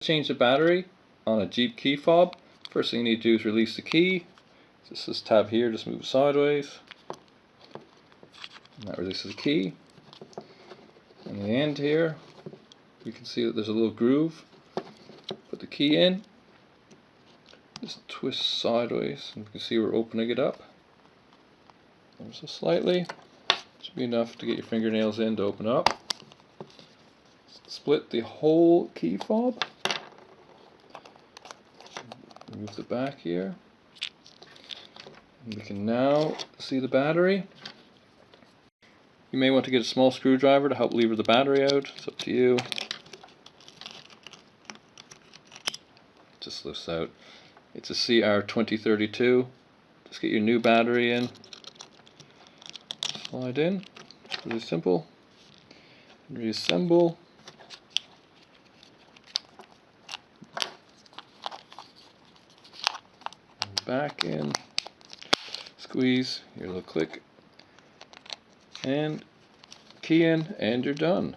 Change the battery on a Jeep key fob. First thing you need to do is release the key. Just this tab here, just move sideways. And that releases the key. And the end here, you can see that there's a little groove. Put the key in. Just twist sideways, and you can see we're opening it up. Ever so slightly. Should be enough to get your fingernails in to open up. Split the whole key fob. Remove the back here. And we can now see the battery. You may want to get a small screwdriver to help lever the battery out. It's up to you. Just lifts out. It's a CR2032. Just get your new battery in. Slide in. Really simple. Reassemble. And back in. Squeeze. Your little click. And key in, and you're done.